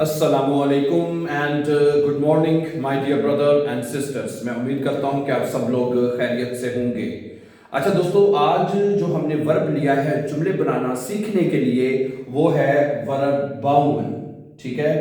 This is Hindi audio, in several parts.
अस्सलामुअलैकुम and good morning my dear brother and sisters. मैं उम्मीद करता हूं कि आप सब लोग खैरियत से होंगे। अच्छा दोस्तों, आज जो हमने वर्ब लिया है जुमले बनाना सीखने के लिए वो है वर्ब बाउन, ठीक है।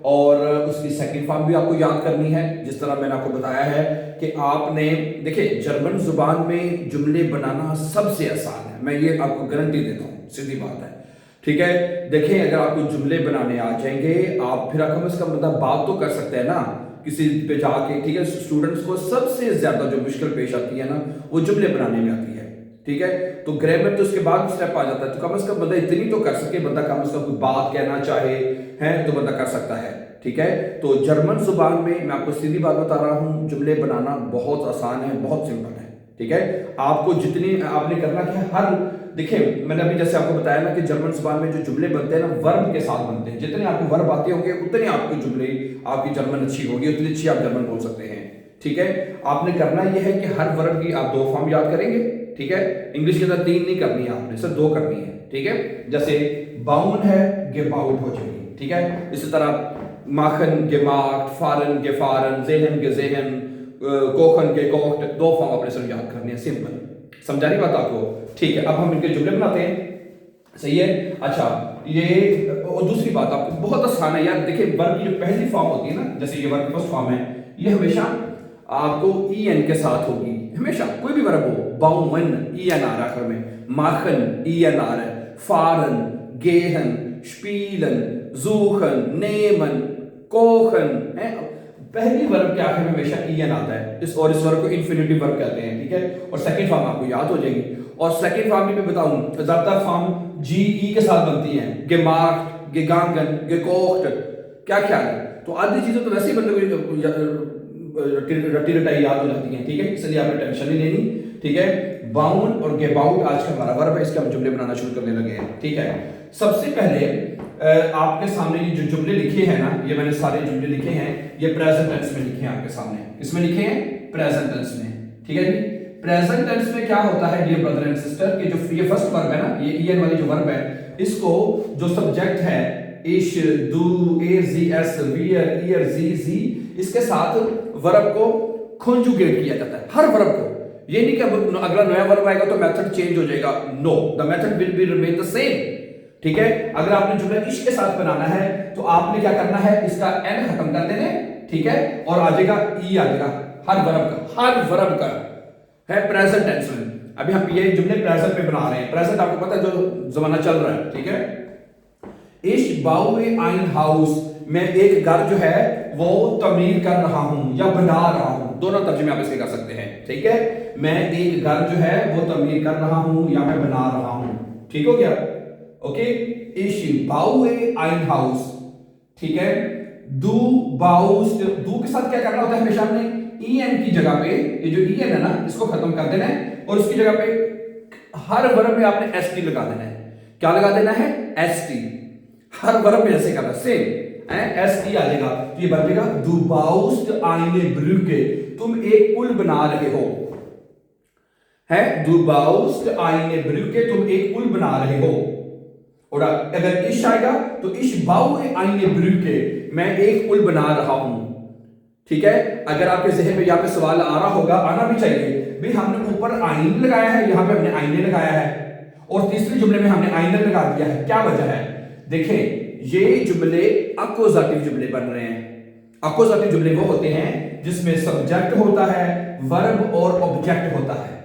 और उसकी सेकंड फॉर्म भी आपको याद करनी है। जिस तरह मैंने आपको बताया है कि आपने देखिए जर्मन जुबान में जुमले बनाना सबसे आसान है, मैं ये आपको गारंटी देता हूँ, सीधी बात है, ठीक है। देखें, अगर आपको जुमले बनाने आ जाएंगे आप फिर कम से कम मतलब बात तो कर सकते हैं ना किसी पे जाके, ठीक है। स्टूडेंट्स को सबसे ज्यादा जो मुश्किल पेश आती है ना वो जुमले बनाने में आती है, ठीक है। तो ग्रामर तो उसके बाद स्टेप आ जाता है, तो कम से कम बंदा इतनी तो कर सके, बंदा कम से कम कोई बात कहना चाहे है तो बंदा कर सकता है, ठीक है। तो जर्मन जुबान में मैं आपको सीधी बात बता रहा हूं, जुमले बनाना बहुत आसान है, बहुत सिंपल है, ठीक है। आपको जितनी आपने करना क्या, हर देखिए मैंने अभी जैसे आपको बताया ना कि जर्मन जुबान में जो जुमले बनते हैं ना वर्ब के साथ बनते हैं। जितने आपको वर्ब आते होंगे उतने आपके जुमले, आपकी जर्मन अच्छी होगी, उतनी अच्छी आप जर्मन बोल सकते हैं, ठीक है। आपने करना यह है कि हर वर्ब की आप 2 फॉर्म याद करेंगे, ठीक है। इंग्लिश के अंदर 3 नहीं करनी है आपने, सिर्फ 2 करनी है, ठीक है। जैसे बाउन है, गेबाउट हो जाएगी, ठीक है। इसी तरह माखन, गेमार्ट, फारन, गेफारन, जेहन, गेजेहन, कोखन, गेकोक्ट, 2 फॉर्म अपने सिर्फ याद करनी है, सिंपल। समझा रही बात आपको, ठीक है। अब हम इनके जुमले बनाते हैं, सही है। अच्छा, ये और दूसरी बात आपको बहुत आसान है यार। देखिए वर्ब की जो पहली फॉर्म होती है ना, जैसे ये वर्ब की फर्स्ट फॉर्म है, ये हमेशा आपको ई एन के साथ होगी, हमेशा कोई भी वर्ब हो। बाउमन ई एन आ रहा है आखिर में, माखन ई एन आ रहा है, फारन, गेहन, स्पीलन, जूखन, नेमन, कोखन है। पहली वर्ब के आखिर में हमेशा ई एन आता है, इस वर्ब को इन्फिनिटिव वर्ब कहते हैं, ठीक है। और सेकंड फॉर्म आपको याद हो जाएगी। और सेकंड फॉर्म भी मैं बताऊं, ज्यादातर फॉर्म जी ई के साथ बनती हैं, गेमार्ट, गेगांगन, गेकोक्ट, क्या ख्याल है। तो आधी चीजें तो वैसे ही बंदे को रट्टी रटाई याद हो जाती हैं, ठीक है, इसलिए आपने टेंशन नहीं लेनी, ठीक है। बाउन और गेबाउट आज का हमारा वर्ब है, इसके हम जुमले बनाना शुरू करने लगे हैं, ठीक है। सबसे पहले आपके सामने ये जो जुमले लिखे हैं ना, ये मैंने सारे जुमले लिखे हैं, ये प्रेजेंट टेंस में लिखे हैं आपके सामने। इसमें लिखे हैं प्रेजेंट टेंस में, ठीक है जी। प्रेजेंट टेंस में क्या होता है डियर ब्रदर एंड सिस्टर, कि जो ये फर्स्ट वर्ब है ना, ये ईएन वाली जो वर्ब है, इसको जो सब्जेक्ट है इश, दू, ए, जी, एस, वियर, ईयर, जी, जी, इसके साथ वर्ब को कॉन्जुगेट किया जाता है, हर वर्ब को। ये नहीं कि अगला नया वर्ब आएगा तो मेथड चेंज हो जाएगा, no, the method will be remain the same, ठीक है। अगर आपने जुमला इश के साथ बनाना है तो आपने क्या करना है, इसका एन खत्म कर देना, ठीक है, और आ जाएगा ई, आ जाएगा हर वर्ब का है प्रेजेंट टेंस में। अभी हम ये जुमले प्रेजेंट में बना रहे हैं। प्रेजेंट आपको पता है जो जमाना चल रहा है, ठीक है। इश बाउए आइन हाउस, मैं एक घर जो है वो तमीर कर रहा हूं या बना रहा हूं, दोनों तर्जुमे आप इसके कर सकते हैं, ठीक है। मैं एक घर जो है वो तमीर कर रहा हूं या मैं बना रहा हूं, ठीक हो गया, ओके। इश बाउए आइन हाउस, ठीक है। दू बाउस, दू के साथ क्या करना होता है हमेशा हमने ई एन की जगह पे, ये जो ई एन है ना इसको खत्म कर देना है, और उसकी जगह पे हर वर्ब में आपने एस टी लगा देना है। क्या लगा देना है, एस टी, हर वर्ब में ऐसे करना, सेम एस टी आ जाएगा, तो ये बनेगा दू बाउस्ट आइने ब्रुके, तुम एक पुल बना रहे हो, है दू बाउस्ट आइने ब्रुके, तुम एक पुल बना रहे हो। और अगर इश आएगा तो इश बाउए आइने ब्रुके, मैं एक पुल बना रहा हूं, ठीक है। अगर आपके जहन में यहाँ पे सवाल आ रहा होगा, आना भी चाहिए भाई, हमने ऊपर आइन लगाया है, यहाँ पे हमने आईने लगाया है, और तीसरे जुमले में हमने आइनर लगा दिया है, क्या वजह है। देखें ये जुमले अक्वजाटिव जुमले बन रहे हैं। अक्वजाटिव जुमले वो होते हैं जिसमें सब्जेक्ट होता है, वर्ब और ऑब्जेक्ट होता है।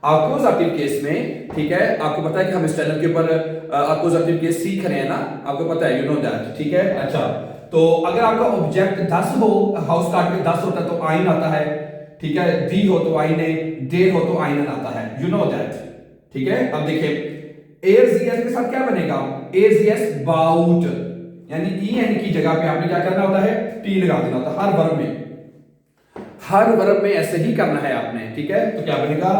अक्वजाटिव केस में, ठीक है, आपको पता है कि हम इस चैनल के ऊपर अक्वजाटिव केस सीख रहे हैं ना, आपको पता है, यू नो दैट, ठीक है। अच्छा, तो अगर आपका ऑब्जेक्ट 10 हो, हाउस कार्ड में 10 होता है तो आइन आता है, ठीक है। दी हो तो आइने, देर हो तो आइनन आता है, यू नो दैट, ठीक है। अब देखिए एजीएस के साथ क्या बनेगा, एजीएस बाउट, यानी ई एन की जगह पे आपने क्या करना होता है, टी लगा देना होता है हर वर्ब में ऐसे ही करना है आपने, ठीक है। तो क्या बनेगा,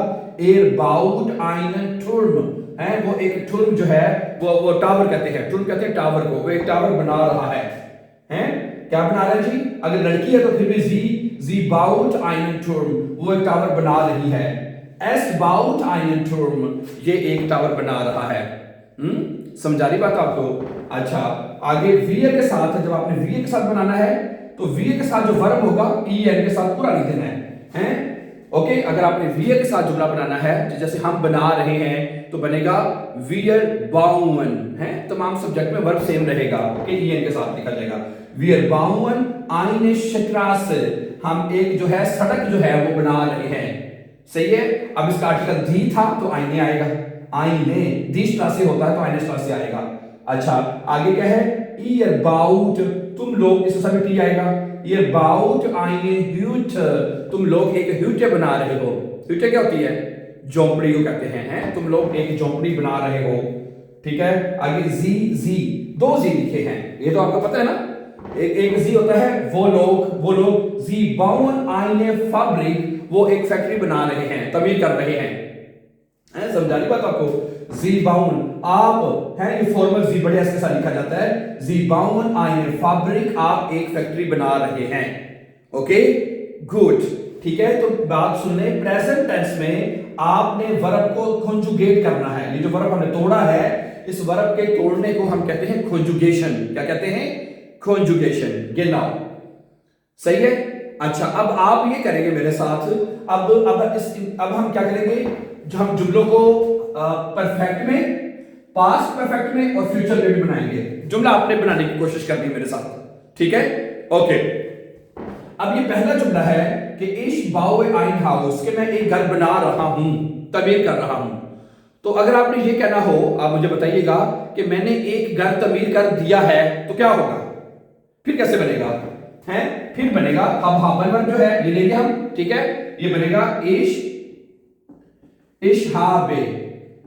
एर बाउट आइनन टुर्म, है वो एक टुर्म जो है वो टावर कहते हैं, टुर्म कहते हैं टावर को, वो एक टावर बना रहा है, हैं क्या बना रहा है जी। अगर लड़की है तो फिर भी जी बाउट आइनन टुर्म, वो एक टावर बना रही है। एस बाउट आइनन टुर्म, ये एक टावर बना रहा है। समझा रही बात आपको। अच्छा, आगे वीए के साथ, जब आपने वीए के साथ बनाना है तो वीए के साथ जो वर्ब होगा ई एन के साथ पूरा लिख देना है? ओके, अगर आपने वीए के साथ जुमला बनाना है, जैसे हम बना रहे हैं, तो बनेगा वीयर बाउन है, तमाम सब्जेक्ट में वर्ब सेम रहेगा। ओके, ई एन के साथ लिखा जाएगा वीयर बाउन आइने शट्रासे, हम एक जो है सड़क जो है वो बना रहे हैं। सही है। अब इसका आर्टिकल दी था तो आईने आएगा, आईने दी स्ट्रासे होता है तो आईने स्ट्रासे आएगा। अच्छा, आगे क्या है? ईयर बाउट, तुम लोग, इससे सभी टी आएगा। ईयर बाउट आईने ह्यूट, तुम लोग एक ह्यूटे बना रहे हो। ह्यूटे क्या होती है? झोंपड़ी को कहते हैं, तुम लोग एक झोंपड़ी बना रहे हो। ठीक है। आगे जी जी, दो जी लिखे हैं, ये तो आपको पता है ना। एक जी होता है वो लोग जी बाउन आईने फैब्रिक, वो एक फैक्ट्री बना रहे हैं, तमीर कर रहे हैं। समझा रही बात आपको? जी बाउन, आप है, ये फॉर्मल जी बड़े एस के साथ लिखा जाता है। जी बाउन आईने फैब्रिक, आप एक फैक्ट्री बना रहे हैं। Okay, good. ठीक है, तो बात सुन ले, प्रेजेंट टेंस में आपने वर्ब को कॉन्जुगेट करना है। ये जो वर्ब हमने तोड़ा है, इस वर्ब के तोड़ने को हम कहते हैं कॉन्जुगेशन। क्या कहते हैं? कॉन्जुगेशन। गिनाओ। सही है। अच्छा, अब आप ये करेंगे मेरे साथ। अब हम क्या करेंगे? जो हम जुमलों को परफेक्ट में, पास्ट परफेक्ट में और फ्यूचर में भी बनाएंगे। जुमला आपने बनाने की कोशिश करनी है मेरे साथ, ठीक है? ओके। अब ये पहला जुमला है कि इश बाउए आइन हाउस, कि मैं एक घर बना रहा हूं, तमीर कर रहा हूं। तो अगर आपने ये कहना हो, आप मुझे बताइएगा कि मैंने एक घर तमीर कर दिया है, तो क्या होगा? फिर कैसे बनेगा? है, फिर बनेगा, अब हाबन वर्ब जो है ये लेंगे हम। ठीक है, ये बनेगा इश हाबे।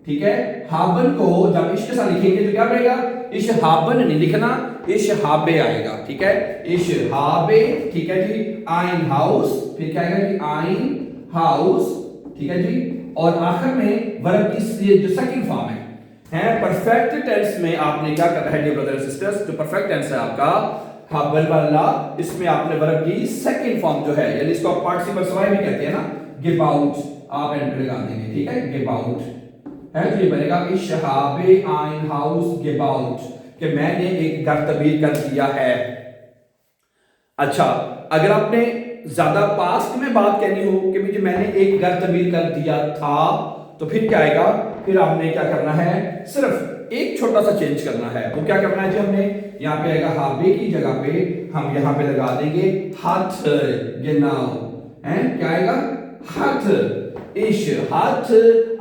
ठीक है, हाबन को जब इश के साथ लिखेंगे तो क्या बनेगा? इश हाबन नहीं लिखना, इश हाबे आएगा। ठीक है, इश हाबे। ठीक है जी। आइन हाउस, फिर क्या आएगा जी? आइन हाउस। ठीक है जी। और आखिर में वर्ब की जो सेकंड फॉर्म है परफेक्ट टेंस में आपने क्या करना है डियर ब्रदर सिस्टर्स? जो परफेक्ट टेंस है आपका हाबल वाला, इसमें आपने वर्ब की सेकंड फॉर्म जो है, यानी इसको आप पार्टिसिपल सवाई भी कहते हैं ना, गिव आउट, आप एंटर लगा देंगे। ठीक है, गिव आउट है, तो ये बनेगा इश हाबे आइन हाउस गिव आउट, कि मैंने एक घर तमीर कर दिया है। अच्छा, अगर आपने ज्यादा पास्ट में बात कहनी हो कि मुझे मैंने एक घर तमीर कर दिया था, तो फिर क्या आएगा? फिर आपने क्या करना है? सिर्फ एक छोटा सा चेंज करना है। वो क्या करना है जी? हमने यहाँ पे आएगा हाबे की जगह पे हम यहाँ पे लगा देंगे हाथ, गिनाओ है, क्या आएगा? हाथ। इश हाथ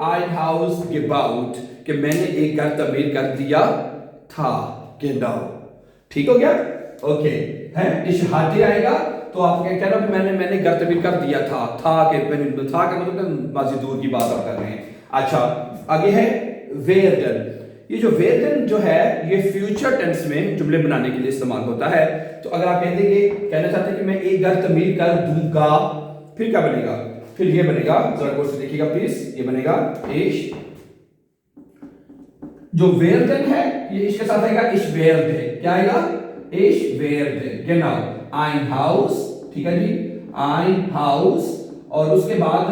आइन हाउस गिव आउट, कि मैंने एक घर तमीर कर दिया था, गिनाओ। ठीक हो गया? ओके है, इश हाथे आएगा तो आप क्या कह रहे हो? मैंने घर तमीर कर दिया था के था का मतलब माजी दूर की बात आप कर रहे हैं। अच्छा, आगे है वेयर डन। ये जो वेयर डन जो है ये फ्यूचर टेंस में जुमले बनाने के लिए इस्तेमाल होता है। तो अगर आप कहना चाहते हैं कि मैं एक घर तमीर कर दूंगा, फिर क्या बनेगा? फिर ये बनेगा, जरा गौर से देखिएगा प्लीज, ये बनेगा इश, जो वेयर डन है ये इसके साथ आएगा इश वेयर दे। क्या आएगा? इश वेयर दे। गिनाओ आइन हाउस। ठीक है जी, आइन हाउस। और उसके बाद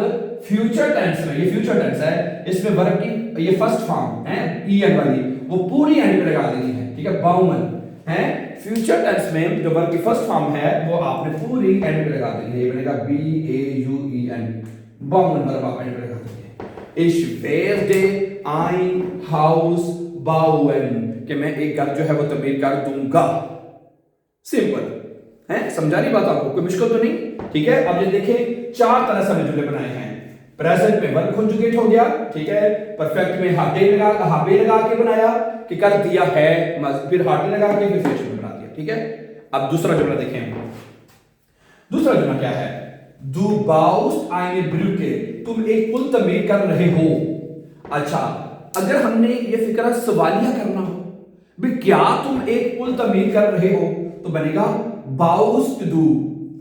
फ्यूचर टेंस में, ये फ्यूचर टेंस है, इसमें वर्ब की ये फर्स्ट फॉर्म है ईएन वाली, वो पूरी एंड पे लगा देनी है। ठीक है, बाउमन है। फ्यूचर टेंस में जो वर्ब की फर्स्ट फॉर्म है वो आपने पूरी एंड पे लगा देनी है। ये बनेगा BAUEN, बाउमन वर्ब आप एंड पे लगा देंगे। इश वेयर दे आइन हाउस बाउएन, कि मैं एक घर जो है वो तमीर कर दूंगा। सिंपल है, समझा रही बात आपको? कोई मुश्किल तो नहीं? ठीक है, अब ये देखें, चार तरह से हमने जुमले बनाए हैं। प्रेजेंट में वर्ब कॉन्जुगेट हो गया। ठीक है, परफेक्ट में हाबे लगा के बनाया कि कर दिया है, फिर हाटे लगा के फिर फ्यूचर में बना दिया। ठीक है, अब दूसरा जुमला देखें। दूसरा जुमला क्या है? Du baust eine Brücke, तुम एक पुल तमीर कर रहे हो। अच्छा, अगर हमने ये फिक्रा सवालिया करना हो, भी क्या तुम एक पुल तमीर कर रहे हो, तो बनेगा बाउस्ट डू।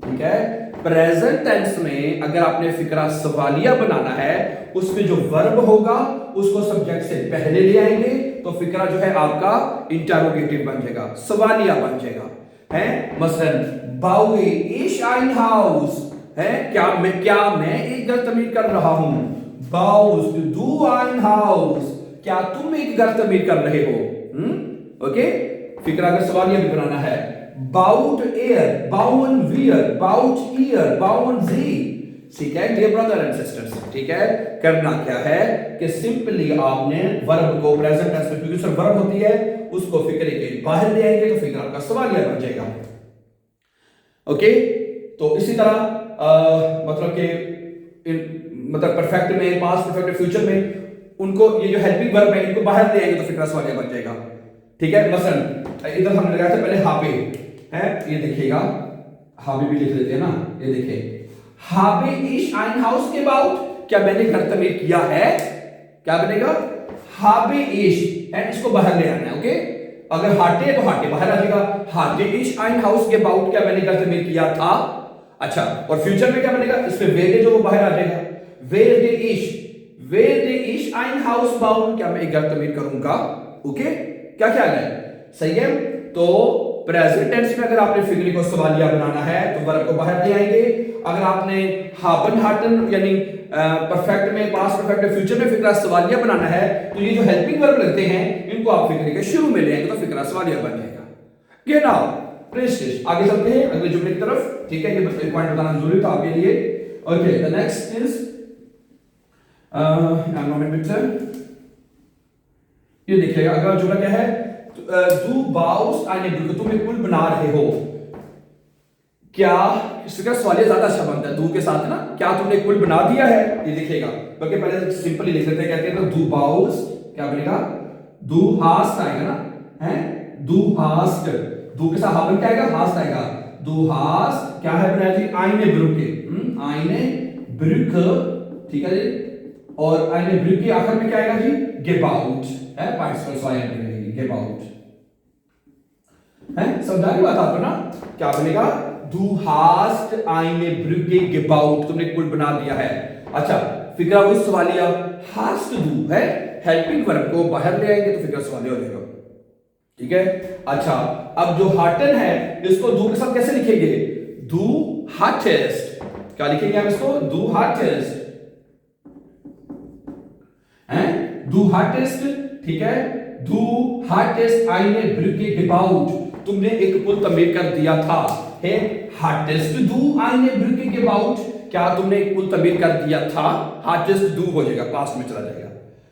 ठीक है, प्रेजेंट टेंस में अगर आपने फिक्रा सवालिया बनाना है, उसमें जो वर्ब होगा उसको सब्जेक्ट से पहले ले आएंगे, तो फिक्रा जो है आपका इंटरोगेटिव बन जाएगा, सवालिया बन जाएगा। है मसलन बाउए इश आइन हाउस है, क्या मैं एक घर तमीर कर रहा हूं। बाउस्ट डू आइन हाउस, क्या तुम एक घर तमीर कर रहे हो। ओके, फिक्रा अगर सवालिया भी बनाना है, बाउट एयर, बाउन वियर, बाउट ईयर, बाउन जी। ठीक है डियर ब्रदर एंड सिस्टर्स, ठीक है। करना क्या है कि सिंपली आपने वर्ब को प्रेजेंट टेंस में प्रीपोजिशन वर्ब होती है उसको फिक्रे के बाहर ले आएंगे तो फिक्रा आपका सवालिया बन जाएगा। ओके, तो इसी तरह मतलब कि मतलब परफेक्ट में, पास्ट परफेक्ट, फ्यूचर में उनको ये जो हेल्पिंग वर्ब है इनको बाहर ले आएंगे तो फिक्रा सवालिया बन जाएगा। ठीक है, मसलन इधर हमने लगाया था पहले हाबे है, ये देखिएगा हाबे भी लिख लेते हैं ना, ये देखिए हाबे इश ein हाउस के बाउट, क्या मैंने घर तमीर किया है, क्या बनेगा हाबे इश है, इसको बाहर ले आना है। ओके, अगर हाटे तो हाटे बाहर आ जाएगा, हाटे इश ein हाउस के बाउट, क्या मैंने घर तमीर किया था। अच्छा, और फ्यूचर में क्या बनेगा, इसमें वेरे जो वो बाहर आ जाएगा, वेरे इश ein हाउस बाउट, क्या मैं एक घर तमीर करूंगा। ओके, क्या ख्याल है, सही है। तो प्रेजेंट टेंस में अगर आपने फिक्री को सवालिया बनाना है तो वर्ब को बाहर ले आएंगे। अगर आपने हाबन हाटन यानी परफेक्ट में, पास्ट परफेक्ट में, फ्यूचर में फिक्रा सवालिया बनाना है तो ये जो हेल्पिंग वर्ब लगते हैं इनको आप फिक्रे के शुरू में ले आएंगे तो फिक्रा सवालिया बन जाएगा। ये नाउ प्रेस्टिज, आगे चलते हैं अगले जुमले की तरफ। ठीक है, ये बस एक पॉइंट बताना जरूरी था आपके लिए। ओके, द नेक्स्ट इज ये देखिएगा अगला जुमला क्या है, du baust eine Brücke, तुम एक पुल बना रहे हो। क्या इसका सवालिया ज्यादा अच्छा बनता है, दू के साथ ना, क्या तुमने एक पुल बना दिया है, ये देखिएगा। बल्कि पहले सिंपली लिख लेते हैं, कहते हैं तो du baust क्या बनेगा, du hast आएगा ना, हैं du hast, दू के साथ haben क्या आएगा, hast आएगा। du hast क्या है बनाया जी, eine Brücke, eine Brücke, ठीक है जी। और eine Brücke आखिर में क्या आएगा जी, gebaut है, पार्टिसिपल gebaut है, समझा रही बात आपको ना, क्या बनेगा, du hast eine Brücke gebaut, तुमने एक पुल बना दिया है। अच्छा, फिक्रा वही सवालिया hast du है, हेल्पिंग वर्ब को बाहर ले आएंगे तो फिक्रा सवालिया हो जाएगा। ठीक है, अच्छा अब जो हाटन है इसको du के साथ कैसे लिखेंगे, du hattest, क्या लिखेंगे हम इसको, du hattest हैं, du hattest, ठीक है, du hattest eine Brücke gebaut, तुमने एक पुल तमीर कर दिया था है, hattest du eine Brücke gebaut, क्या तुमने एक पुल तमीर कर दिया था, hattest du हो जाएगा, पास्ट में चला जाएगा।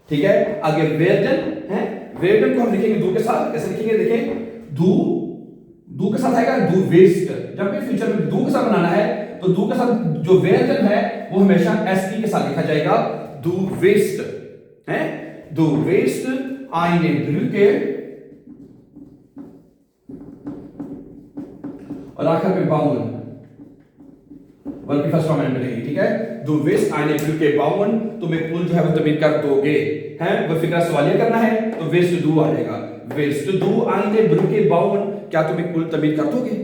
ठीक है, आगे werden है, werden को हम लिखेंगे du के साथ, कैसे लिखेंगे देखें, du के साथ आएगा du wirst, जब भी फ्यूचर में du के साथ बनाना है तो du के साथ जो werden है वो हमेशा st के साथ लिखा जाएगा, du wirst है, du wirst eine Brücke, और आखिर में बाउन, वर्ब की फर्स्ट फॉर्म में मिलेगी। ठीक है, du wirst eine Brücke bauen, तुम एक पुल जो है वो तमीर कर दोगे, हैं वो फिक्रा सवालिया करना है तो wirst du आ जाएगा, wirst du eine Brücke bauen, क्या तुम एक पुल तमीर कर दोगे,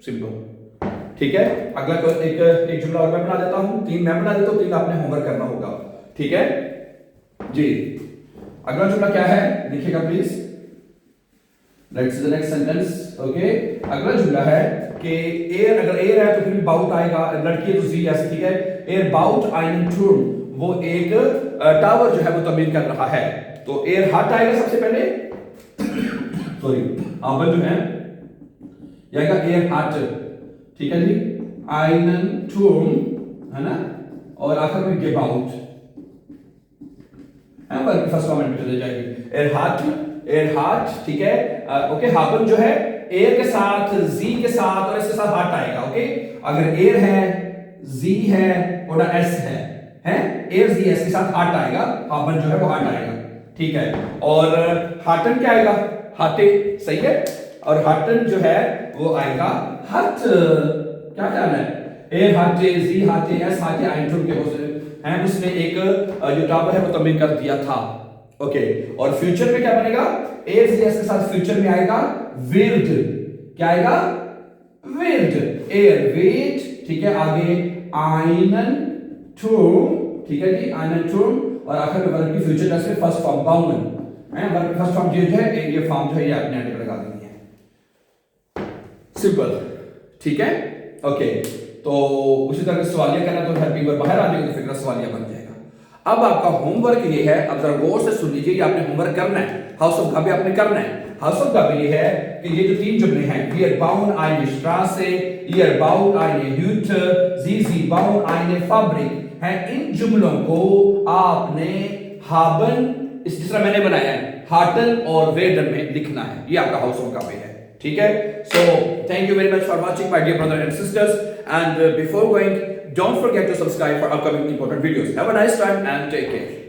सिंपल। ठीक है, अगला एक जुमला और मैं बना देता हूं, तीन मैं बना देता हूं, तीन आपने होमवर्क करना होगा। ठीक है जी, अगला जुमला क्या है देखिएगा please, let's see the next sentence. Okay, अगला जुमला है कि एयर, अगर एयर है तो फिर बाउट आएगा, लड़की है तो जी ऐसे। ठीक है, एयर बाउट einen Turm, वो एक टावर जो है वो तमीर कर रहा है, तो एयर हाट आएगा सबसे पहले, सॉरी आवन जो है आएगा एयर हाट। ठीक है जी, einen Turm है ना, और आखिर में gebaut वर्ब फर्स्ट फॉर्म में चले जाएगी, एयर हाट। ठीक है, ओके, हाबन जो है एयर के साथ, जी के साथ और इसके साथ हाट आएगा। ओके, अगर एयर है, जी है और एस है, एयर जी एस के साथ हाट आएगा, हाबन जो है वो हाट आएगा। ठीक है, और हाटन क्या आएगा, हाटे, सही है, और हाटन जो है वो आएगा हट, क्या ख्याल है, एयर हाटे, जी हाटे, एस हाटे, आइंटुम के हो हैं, उसने एक जो टावर है वो तमीर कर दिया था। ओके, और फ्यूचर में क्या बनेगा, एयर जी एस के साथ फ्यूचर में आएगा wird, क्या आएगा, wird, एयर वेट। ठीक है, आगे einen Turm, ठीक है जी, einen Turm, और आखिर में वर्ब की फ्यूचर टेंस में फर्स्ट फॉर्म बाउन है, वर्ब की फर्स्ट फॉर्म जो है ये फॉर्म जो है ये आपने आगे लगा देनी है, सिंपल। ठीक है, ओके, तो उसी तरह सवालिया करना तो हेल्पिंग वर्ब बाहर आ जाएगा तो फिक्रा सवालिया बन जाएगा। अब आपका होमवर्क ये है, अब जरा गौर से सुन लीजिए, ये आपने होमवर्क करना है, हाउस ऑफ गाबे आपने करना है। Hausaufgabe ये है कि ये जो 3 जुमले हैं, wir bauen eine Straße, ihr baut eine Hütte, sie bauen eine Fabrik, हैं, इन जुमलों को आपने haben इस जिस तरह मैंने बनाया है हाटन और वेडन में लिखना है। ये आपका Hausaufgabe है, ठीक है। So thank you very much for watching, my dear brothers and sisters, and before going, don't forget to subscribe for upcoming important videos. Have a nice time and take care.